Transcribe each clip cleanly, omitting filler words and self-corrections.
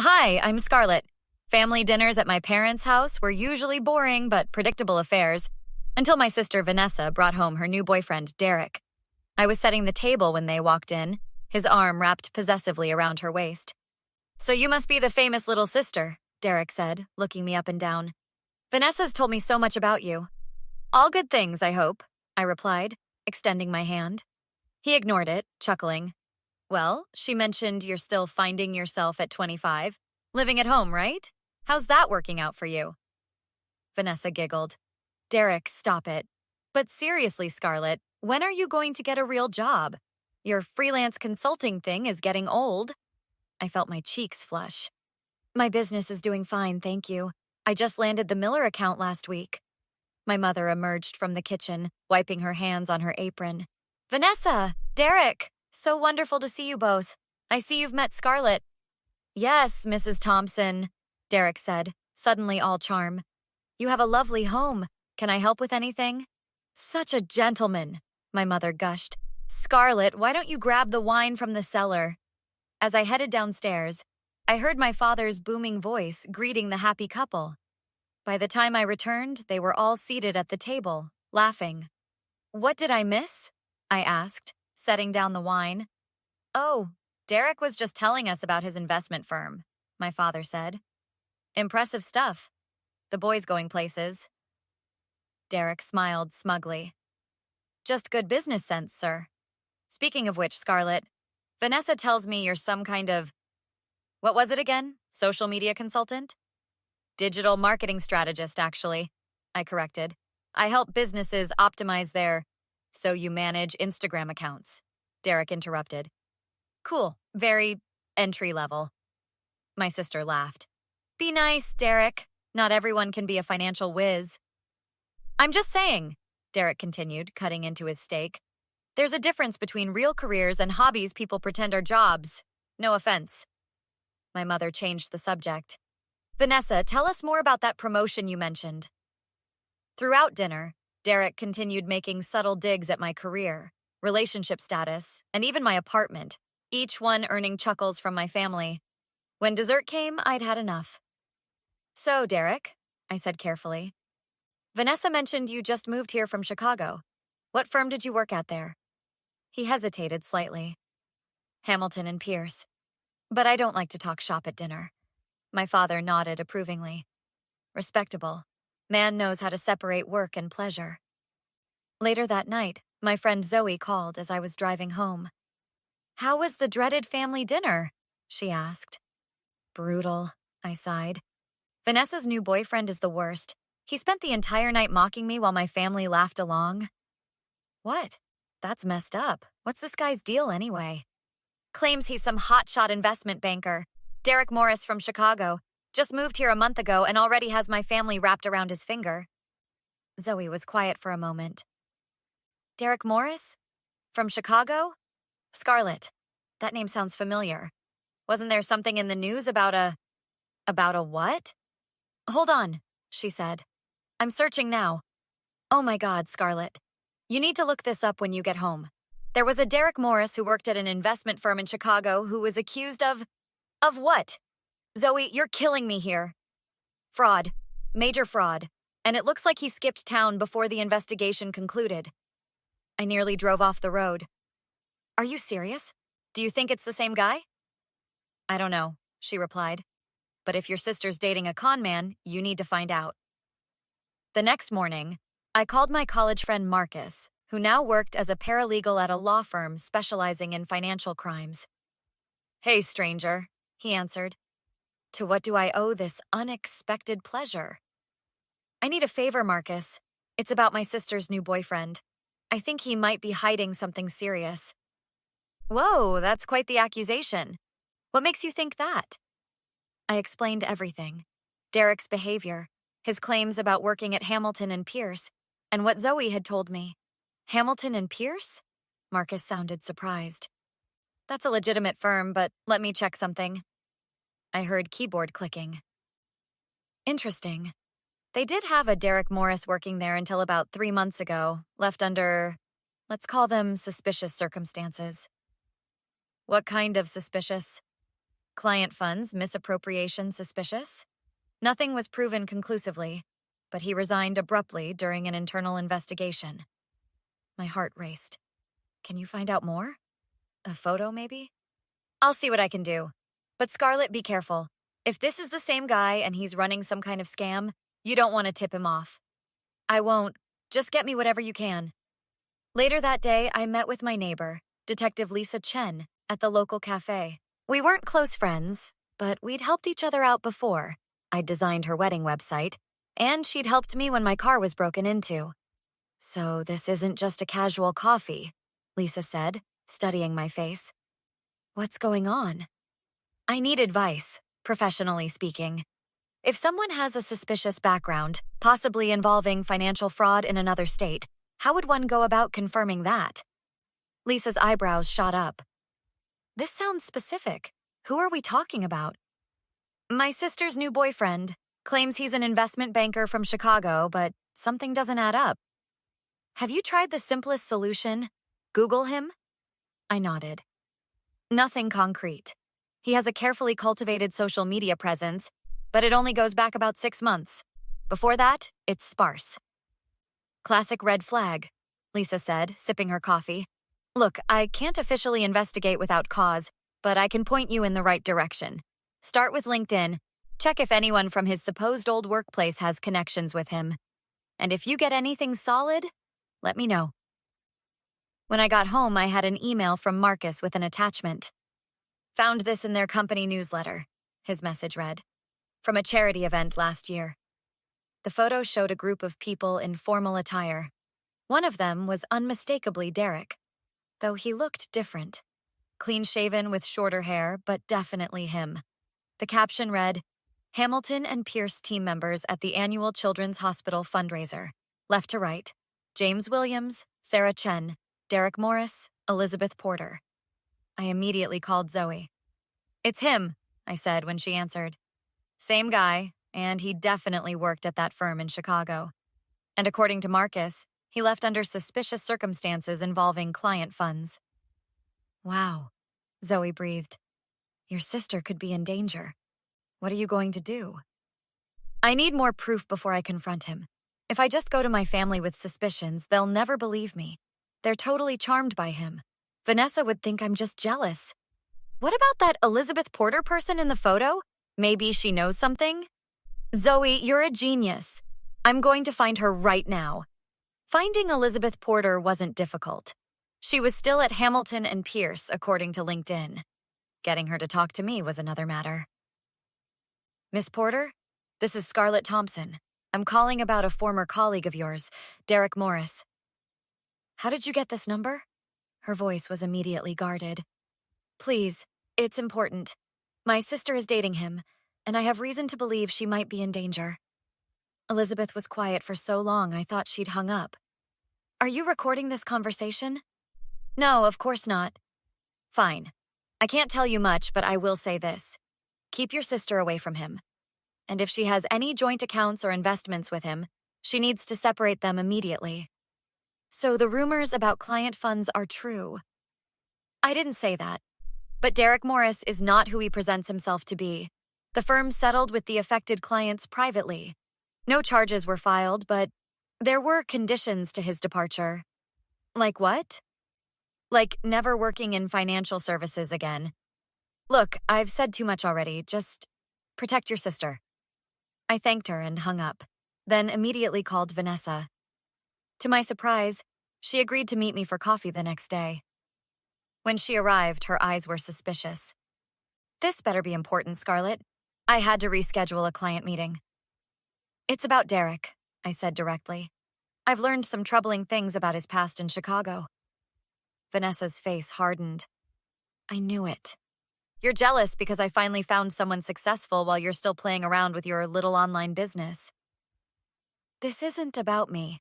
Hi, I'm Scarlett. Family dinners at my parents' house were usually boring but predictable affairs until my sister Vanessa brought home her new boyfriend, Derek. I was setting the table when they walked in, his arm wrapped possessively around her waist. So you must be the famous little sister, Derek said, looking me up and down. Vanessa's told me so much about you. All good things, I hope, I replied, extending my hand. He ignored it, chuckling. Well, she mentioned you're still finding yourself at 25. Living at home, right? How's that working out for you? Vanessa giggled. Derek, stop it. But seriously, Scarlett, when are you going to get a real job? Your freelance consulting thing is getting old. I felt my cheeks flush. My business is doing fine, thank you. I just landed the Miller account last week. My mother emerged from the kitchen, wiping her hands on her apron. Vanessa! Derek! So wonderful to see you both. I see you've met Scarlett. Yes, Mrs. Thompson, Derek said, suddenly all charm. You have a lovely home. Can I help with anything? Such a gentleman, my mother gushed. Scarlett, why don't you grab the wine from the cellar? As I headed downstairs, I heard my father's booming voice greeting the happy couple. By the time I returned, they were all seated at the table, laughing. What did I miss? I asked, setting down the wine. Oh, Derek was just telling us about his investment firm, my father said. Impressive stuff. The boy's going places. Derek smiled smugly. Just good business sense, sir. Speaking of which, Scarlett, Vanessa tells me you're some kind of, what was it again? Social media consultant? Digital marketing strategist, actually, I corrected. I help businesses optimize their, so you manage Instagram accounts, Derek interrupted. Cool, very entry level. My sister laughed. Be nice, Derek. Not everyone can be a financial whiz. I'm just saying, Derek continued, cutting into his steak. There's a difference between real careers and hobbies people pretend are jobs. No offense. My mother changed the subject. Vanessa, tell us more about that promotion you mentioned. Throughout dinner, Derek continued making subtle digs at my career, relationship status, and even my apartment, each one earning chuckles from my family. When dessert came, I'd had enough. So, Derek, I said carefully, Vanessa mentioned you just moved here from Chicago. What firm did you work at there? He hesitated slightly. Hamilton and Pierce. But I don't like to talk shop at dinner. My father nodded approvingly. Respectable. Man knows how to separate work and pleasure. Later that night, my friend Zoe called as I was driving home. How was the dreaded family dinner? She asked. Brutal, I sighed. Vanessa's new boyfriend is the worst. He spent the entire night mocking me while my family laughed along. What? That's messed up. What's this guy's deal anyway? Claims he's some hotshot investment banker. Derek Morris from Chicago. Just moved here a month ago and already has my family wrapped around his finger. Zoe was quiet for a moment. Derek Morris? From Chicago? Scarlett. That name sounds familiar. Wasn't there something in the news about a what? Hold on, she said. I'm searching now. Oh my God, Scarlett. You need to look this up when you get home. There was a Derek Morris who worked at an investment firm in Chicago who was accused of what? Zoe, you're killing me here. Fraud. Major fraud. And it looks like he skipped town before the investigation concluded. I nearly drove off the road. Are you serious? Do you think it's the same guy? I don't know, she replied. But if your sister's dating a con man, you need to find out. The next morning, I called my college friend Marcus, who now worked as a paralegal at a law firm specializing in financial crimes. Hey, stranger, he answered. To what do I owe this unexpected pleasure? I need a favor, Marcus. It's about my sister's new boyfriend. I think he might be hiding something serious. Whoa, that's quite the accusation. What makes you think that? I explained everything. Derek's behavior, his claims about working at Hamilton and Pierce, and what Zoe had told me. Hamilton and Pierce? Marcus sounded surprised. That's a legitimate firm, but let me check something. I heard keyboard clicking. Interesting. They did have a Derek Morris working there until about 3 months ago, left under, let's call them suspicious circumstances. What kind of suspicious? Client funds misappropriation suspicious? Nothing was proven conclusively, but he resigned abruptly during an internal investigation. My heart raced. Can you find out more? A photo, maybe? I'll see what I can do. But Scarlett, be careful. If this is the same guy and he's running some kind of scam, you don't want to tip him off. I won't. Just get me whatever you can. Later that day, I met with my neighbor, Detective Lisa Chen, at the local cafe. We weren't close friends, but we'd helped each other out before. I'd designed her wedding website, and she'd helped me when my car was broken into. So this isn't just a casual coffee, Lisa said, studying my face. What's going on? I need advice, professionally speaking. If someone has a suspicious background, possibly involving financial fraud in another state, how would one go about confirming that? Lisa's eyebrows shot up. This sounds specific. Who are we talking about? My sister's new boyfriend claims he's an investment banker from Chicago, but something doesn't add up. Have you tried the simplest solution? Google him? I nodded. Nothing concrete. He has a carefully cultivated social media presence, but it only goes back about 6 months. Before that, it's sparse. Classic red flag, Lisa said, sipping her coffee. Look, I can't officially investigate without cause, but I can point you in the right direction. Start with LinkedIn. Check if anyone from his supposed old workplace has connections with him. And if you get anything solid, let me know. When I got home, I had an email from Marcus with an attachment. Found this in their company newsletter, his message read, from a charity event last year. The photo showed a group of people in formal attire. One of them was unmistakably Derek, though he looked different. Clean-shaven with shorter hair, but definitely him. The caption read, Hamilton and Pierce team members at the annual Children's Hospital fundraiser. Left to right, James Williams, Sarah Chen, Derek Morris, Elizabeth Porter. I immediately called Zoe. It's him, I said when she answered. Same guy, and he definitely worked at that firm in Chicago. And according to Marcus, he left under suspicious circumstances involving client funds. Wow, Zoe breathed. Your sister could be in danger. What are you going to do? I need more proof before I confront him. If I just go to my family with suspicions, they'll never believe me. They're totally charmed by him. Vanessa would think I'm just jealous. What about that Elizabeth Porter person in the photo? Maybe she knows something? Zoe, you're a genius. I'm going to find her right now. Finding Elizabeth Porter wasn't difficult. She was still at Hamilton and Pierce, according to LinkedIn. Getting her to talk to me was another matter. Miss Porter, this is Scarlett Thompson. I'm calling about a former colleague of yours, Derek Morris. How did you get this number? Her voice was immediately guarded. Please, it's important. My sister is dating him, and I have reason to believe she might be in danger. Elizabeth was quiet for so long I thought she'd hung up. Are you recording this conversation? No, of course not. Fine. I can't tell you much, but I will say this. Keep your sister away from him. And if she has any joint accounts or investments with him, she needs to separate them immediately. So the rumors about client funds are true. I didn't say that. But Derek Morris is not who he presents himself to be. The firm settled with the affected clients privately. No charges were filed, but there were conditions to his departure. Like what? Like never working in financial services again. Look, I've said too much already. Just protect your sister. I thanked her and hung up, then immediately called Vanessa. To my surprise, she agreed to meet me for coffee the next day. When she arrived, her eyes were suspicious. This better be important, Scarlett. I had to reschedule a client meeting. It's about Derek, I said directly. I've learned some troubling things about his past in Chicago. Vanessa's face hardened. I knew it. You're jealous because I finally found someone successful while you're still playing around with your little online business. This isn't about me.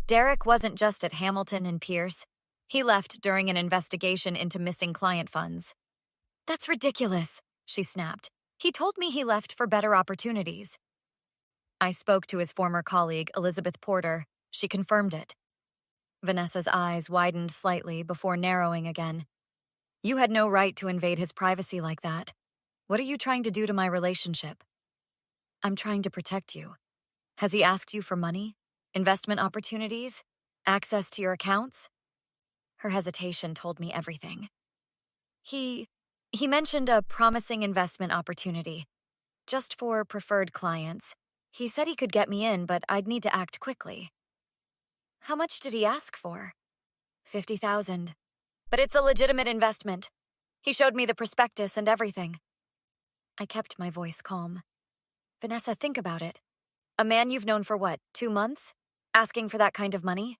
Derek wasn't just at Hamilton and Pierce. He left during an investigation into missing client funds. That's ridiculous, she snapped. He told me he left for better opportunities. I spoke to his former colleague, Elizabeth Porter. She confirmed it. Vanessa's eyes widened slightly before narrowing again. You had no right to invade his privacy like that. What are you trying to do to my relationship? I'm trying to protect you. Has he asked you for money? Investment opportunities? Access to your accounts? Her hesitation told me everything. He mentioned a promising investment opportunity, just for preferred clients. He said he could get me in, but I'd need to act quickly. How much did he ask for? 50,000. But it's a legitimate investment. He showed me the prospectus and everything. I kept my voice calm. Vanessa, think about it. A man you've known for what, 2 months? Asking for that kind of money?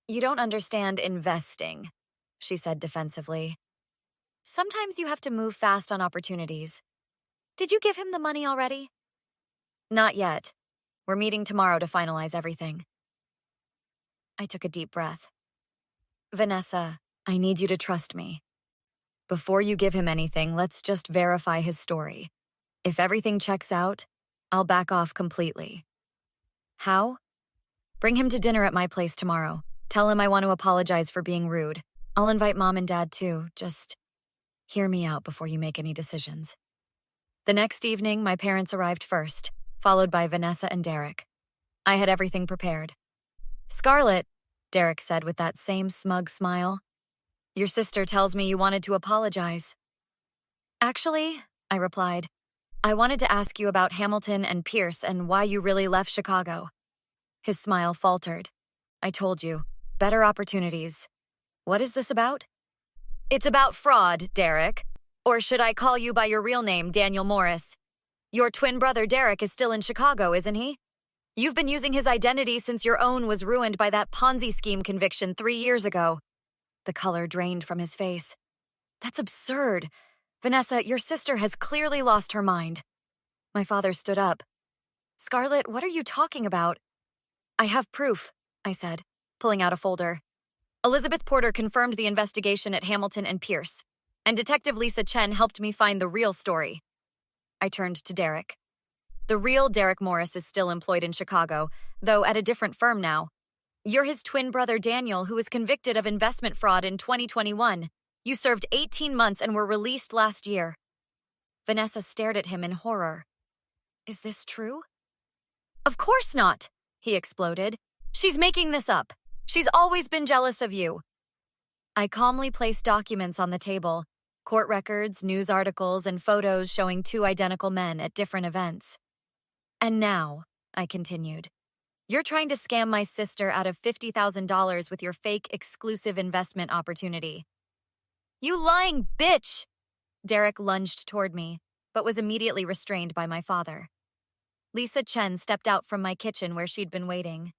You don't understand investing, she said defensively. Sometimes you have to move fast on opportunities. Did you give him the money already? Not yet. We're meeting tomorrow to finalize everything. I took a deep breath. Vanessa, I need you to trust me. Before you give him anything, let's just verify his story. If everything checks out, I'll back off completely. How? Bring him to dinner at my place tomorrow. Tell him I want to apologize for being rude. I'll invite Mom and Dad too. Just hear me out before you make any decisions. The next evening, my parents arrived first, followed by Vanessa and Derek. I had everything prepared. Scarlett, Derek said with that same smug smile, your sister tells me you wanted to apologize. Actually, I replied, I wanted to ask you about Hamilton and Pierce and why you really left Chicago. His smile faltered. I told you, better opportunities. What is this about? It's about fraud, Derek. Or should I call you by your real name, Daniel Morris? Your twin brother Derek is still in Chicago, isn't he? You've been using his identity since your own was ruined by that Ponzi scheme conviction 3 years ago. The color drained from his face. That's absurd. Vanessa, your sister has clearly lost her mind. My father stood up. Scarlett, what are you talking about? I have proof, I said, pulling out a folder. Elizabeth Porter confirmed the investigation at Hamilton and Pierce, and Detective Lisa Chen helped me find the real story. I turned to Derek. The real Derek Morris is still employed in Chicago, though at a different firm now. You're his twin brother Daniel, who was convicted of investment fraud in 2021. You served 18 months and were released last year. Vanessa stared at him in horror. Is this true? Of course not, he exploded. She's making this up. She's always been jealous of you. I calmly placed documents on the table, court records, news articles, and photos showing 2 identical men at different events. And now, I continued, you're trying to scam my sister out of $50,000 with your fake exclusive investment opportunity. You lying bitch! Derek lunged toward me, but was immediately restrained by my father. Lisa Chen stepped out from my kitchen where she'd been waiting.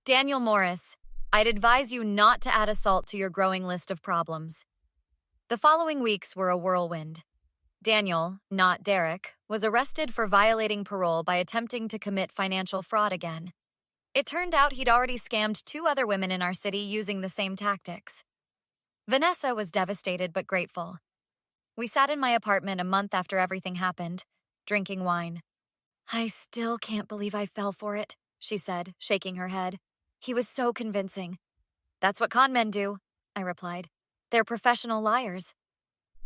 Daniel Morris, I'd advise you not to add assault to your growing list of problems. The following weeks were a whirlwind. Daniel, not Derek, was arrested for violating parole by attempting to commit financial fraud again. It turned out he'd already scammed 2 other women in our city using the same tactics. Vanessa was devastated but grateful. We sat in my apartment a month after everything happened, drinking wine. I still can't believe I fell for it, she said, shaking her head. He was so convincing. That's what con men do, I replied. They're professional liars.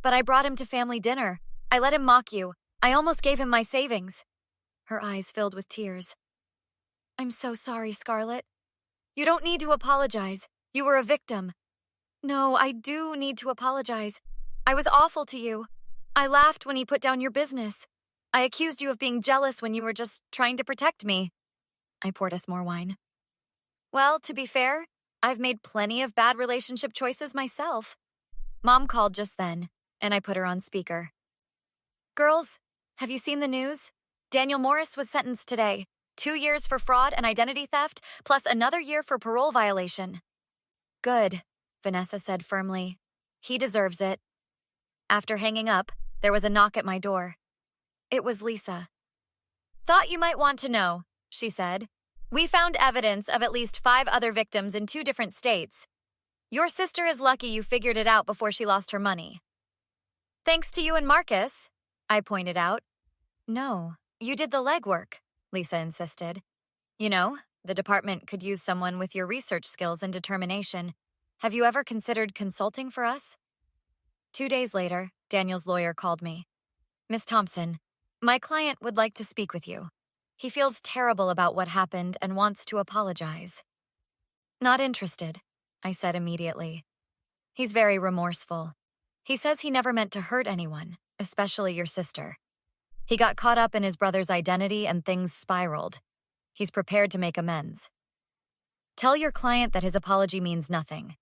But I brought him to family dinner. I let him mock you. I almost gave him my savings. Her eyes filled with tears. I'm so sorry, Scarlett. You don't need to apologize. You were a victim. No, I do need to apologize. I was awful to you. I laughed when he put down your business. I accused you of being jealous when you were just trying to protect me. I poured us more wine. Well, to be fair, I've made plenty of bad relationship choices myself. Mom called just then, and I put her on speaker. Girls, have you seen the news? Daniel Morris was sentenced today. 2 years for fraud and identity theft, plus another year for parole violation. Good, Vanessa said firmly. He deserves it. After hanging up, there was a knock at my door. It was Lisa. Thought you might want to know, she said. We found evidence of at least 5 other victims in 2 different states. Your sister is lucky you figured it out before she lost her money. Thanks to you and Marcus, I pointed out. No, you did the legwork, Lisa insisted. You know, the department could use someone with your research skills and determination. Have you ever considered consulting for us? 2 days later, Daniel's lawyer called me. Miss Thompson, my client would like to speak with you. He feels terrible about what happened and wants to apologize. Not interested, I said immediately. He's very remorseful. He says he never meant to hurt anyone, especially your sister. He got caught up in his brother's identity and things spiraled. He's prepared to make amends. Tell your client that his apology means nothing.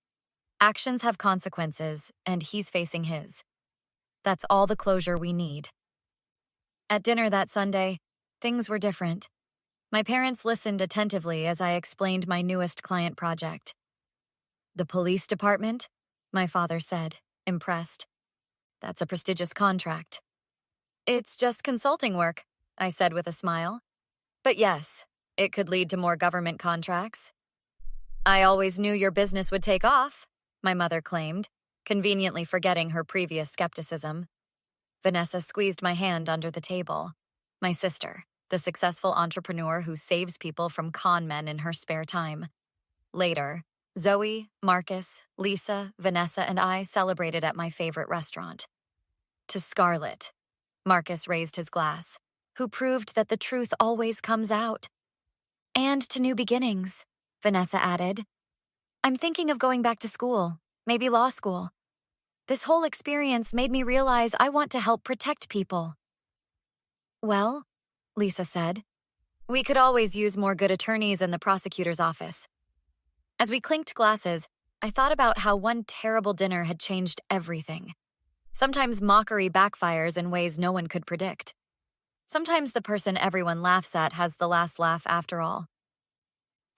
Actions have consequences, and he's facing his. That's all the closure we need. At dinner that Sunday, things were different. My parents listened attentively as I explained my newest client project. The police department? My father said, impressed. That's a prestigious contract. It's just consulting work, I said with a smile. But yes, it could lead to more government contracts. I always knew your business would take off, my mother claimed, conveniently forgetting her previous skepticism. Vanessa squeezed my hand under the table. My sister, the successful entrepreneur who saves people from con men in her spare time. Later, Zoe, Marcus, Lisa, Vanessa, and I celebrated at my favorite restaurant. To Scarlett, Marcus raised his glass, who proved that the truth always comes out. And to new beginnings, Vanessa added. I'm thinking of going back to school, maybe law school. This whole experience made me realize I want to help protect people. Well, Lisa said, we could always use more good attorneys in the prosecutor's office. As we clinked glasses, I thought about how one terrible dinner had changed everything. Sometimes mockery backfires in ways no one could predict. Sometimes the person everyone laughs at has the last laugh after all.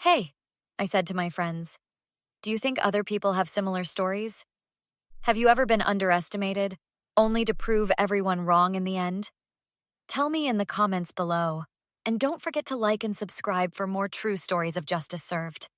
Hey, I said to my friends, do you think other people have similar stories? Have you ever been underestimated, only to prove everyone wrong in the end? Tell me in the comments below, and don't forget to like and subscribe for more true stories of justice served.